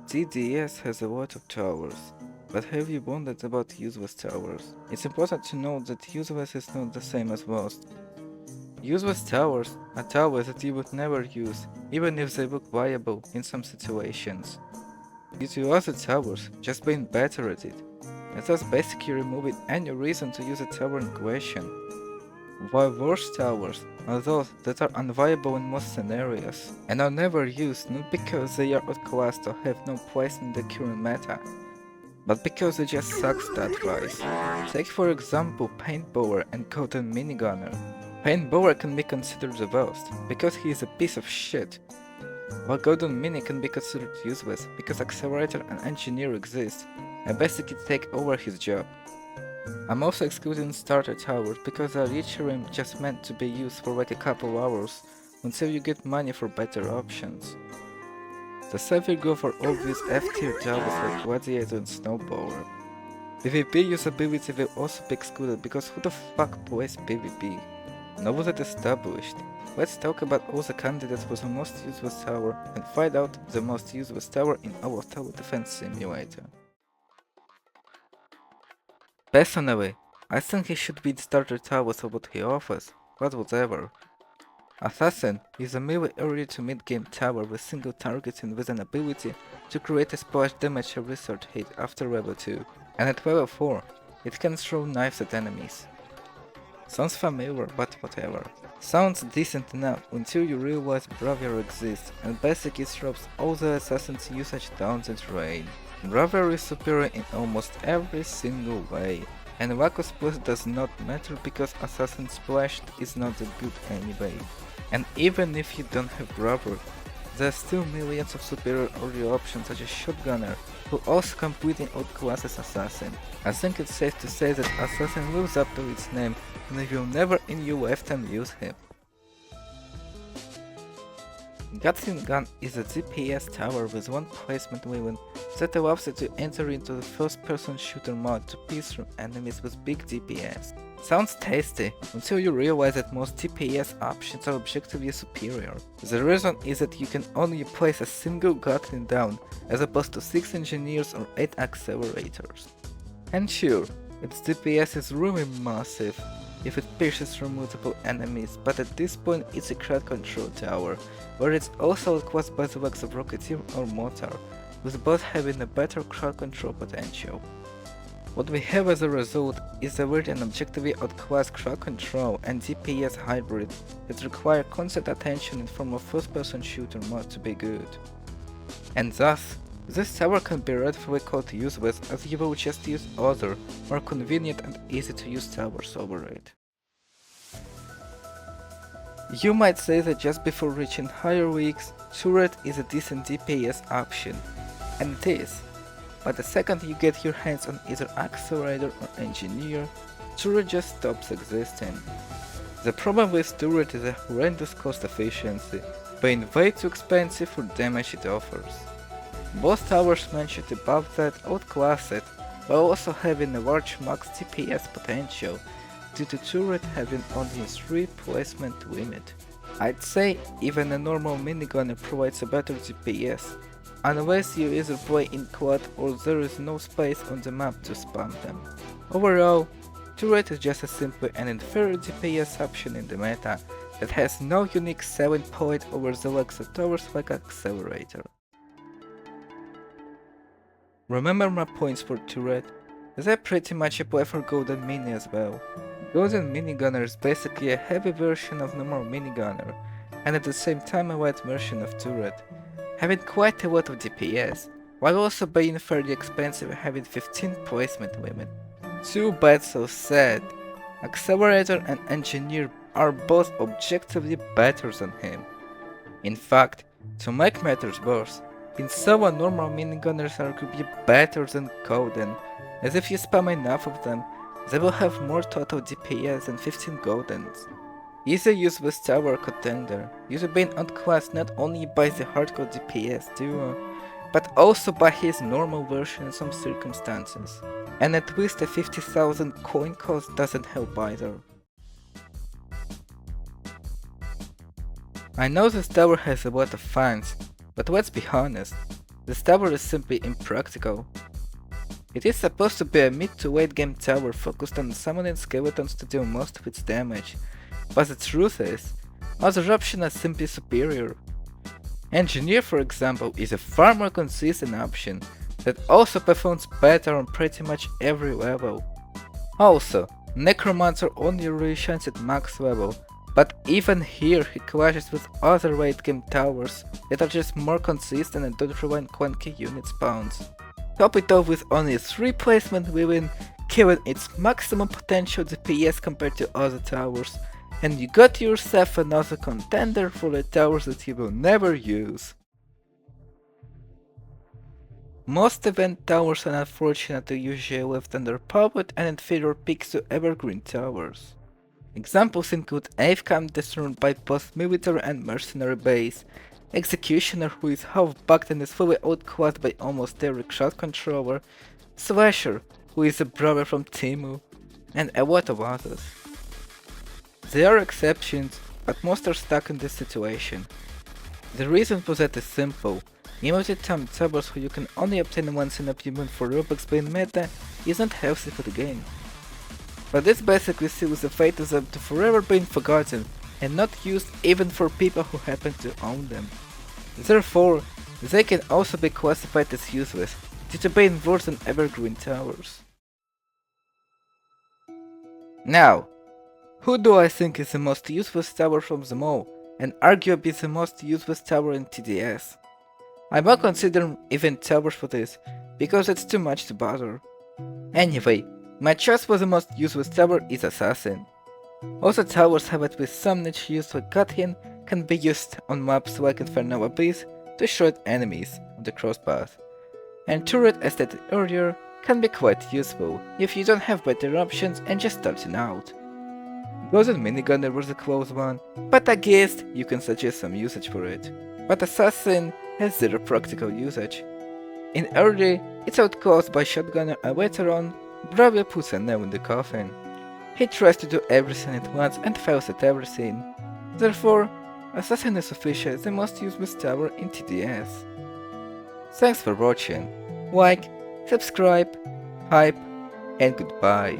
TDS has a lot of towers, but have you wondered about useless towers? It's important to note that useless is not the same as lost. Useless towers are towers that you would never use, even if they look viable in some situations. Due to other towers just being better at it, and thus basically removing any reason to use a tower in question. While worse towers are those that are unviable in most scenarios, and are never used not because they are outclassed or have no place in the current meta, but because they just suck stat-wise. Take for example Paintbowler and Golden Minigunner. Paintbowler can be considered the worst, because he is a piece of shit, while Golden Mini can be considered useless because Accelerator and Engineer exist and basically take over his job. I'm also excluding starter towers because they are literally just meant to be used for like a couple hours until you get money for better options. The same will go for obvious F-tier towers like Gladiator and Snowblower. PvP usability will also be excluded because who the fuck plays PvP? Now with that established, let's talk about all the candidates for the most useless tower and find out the most useless tower in our Tower Defense Simulator. Personally, I think he should be the starter tower for what he offers, but whatever. Assassin is a melee early to mid-game tower with single targeting with an ability to create a splash damage every third hit after level 2, and at level 4, it can throw knives at enemies. Sounds familiar, but whatever. Sounds decent enough until you realize Braviary exists and basically throws all the assassin's usage down the drain. Braviary is superior in almost every single way, and lack of splash does not matter because Assassin Splashed is not that good anyway. And even if you don't have Braviary, there are still millions of superior early options such as Shotgunner, who also completely outclasses Assassin. I think it's safe to say that Assassin lives up to its name and you will never in your lifetime use him. Gatling Gun is a DPS tower with one placement limit that allows it to enter into the first-person shooter mode to pierce through enemies with big DPS. Sounds tasty until you realize that most DPS options are objectively superior. The reason is that you can only place a single Gatling down as opposed to 6 engineers or 8 accelerators. And sure, its DPS is really massive if it pierces through multiple enemies, but at this point it's a crowd control tower, where it's also outclassed by the likes of Rocketeer or Mortar, with both having a better crowd control potential. What we have as a result is a weird and objectively outclassed crowd control and DPS hybrid that require constant attention in form of first-person shooter mode to be good. And thus, this tower can be rightfully called useless as you will just use other, more convenient and easy to use towers over it. You might say that just before reaching higher weeks, Turret is a decent DPS option, and it is, but the second you get your hands on either Accelerator or Engineer, Turret just stops existing. The problem with Turret is a horrendous cost efficiency, being way too expensive for damage it offers. Both towers mentioned above that outclass it, while also having a large max DPS potential, due to Turret having only a 3 placement limit. I'd say even a normal minigunner provides a better DPS, unless you either play in quad or there is no space on the map to spam them. Overall, Turret is just a simple and inferior DPS option in the meta that has no unique selling point over the likes of towers like Accelerator. Remember my points for Turret? They pretty much apply for Golden Mini as well. Golden Minigunner is basically a heavy version of normal Minigunner, and at the same time a light version of Turret, having quite a lot of DPS, while also being fairly expensive and having 15 placement limit. Too bad, so sad. Accelerator and Engineer are both objectively better than him. In fact, to make matters worse, in Sova normal minigunners are arguably better than Golden, as if you spam enough of them, they will have more total DPS than 15 Goldens. He's a useless tower contender, due to being outclassed not only by the hardcore DPS duo, but also by his normal version in some circumstances. And at least a 50,000 coin cost doesn't help either. I know this tower has a lot of fans, but let's be honest, This tower is simply impractical. It is supposed to be a mid to late game tower focused on summoning skeletons to deal most of its damage, but the truth is, other options are simply superior. Engineer, for example, is a far more consistent option that also performs better on pretty much every level. Also, Necromancer only really shines at max level, but even here he clashes with other late game towers that are just more consistent and don't rely on clunky unit spawns. Top it off with only 3 placement within, killing its maximum potential DPS compared to other towers, and you got yourself another contender for the towers that you will never use. Most event towers are unfortunately usually left underpowered and inferior picks to evergreen towers. Examples include Avecam destroyed by both military and mercenary base, Executioner who is half bugged and is fully outclassed by almost every shot controller, Slasher who is a brother from Temu, and a lot of others. There are exceptions, but most are stuck in this situation. The reason for that is simple. Limited time towers who you can only obtain once in a blue moon for Robux being meta is not healthy for the game. But this basically seals the fate of them to forever being forgotten and not used even for people who happen to own them. Therefore, they can also be classified as useless due to being worse than evergreen towers. Now, who do I think is the most useless tower from them all, and arguably the most useless tower in TDS? I won't consider event towers for this, because it's too much to bother. Anyway, my choice for the most useless tower is Assassin. Also towers have at least some niche use like Guardian can be used on maps like Infernal Abyss to shred enemies on the crosspath. And Turret, as stated earlier, can be quite useful if you don't have better options and just starting out. Golden Minigunner was a close one, but I guess you can suggest some usage for it. But Assassin has zero practical usage. In early, it's outclassed by Shotgunner, and later on, Bravia puts a nail in the coffin. He tries to do everything at once and fails at everything. Therefore, Assassin is officially the most useless tower in TDS. Thanks for watching. Like, subscribe, hype, and goodbye.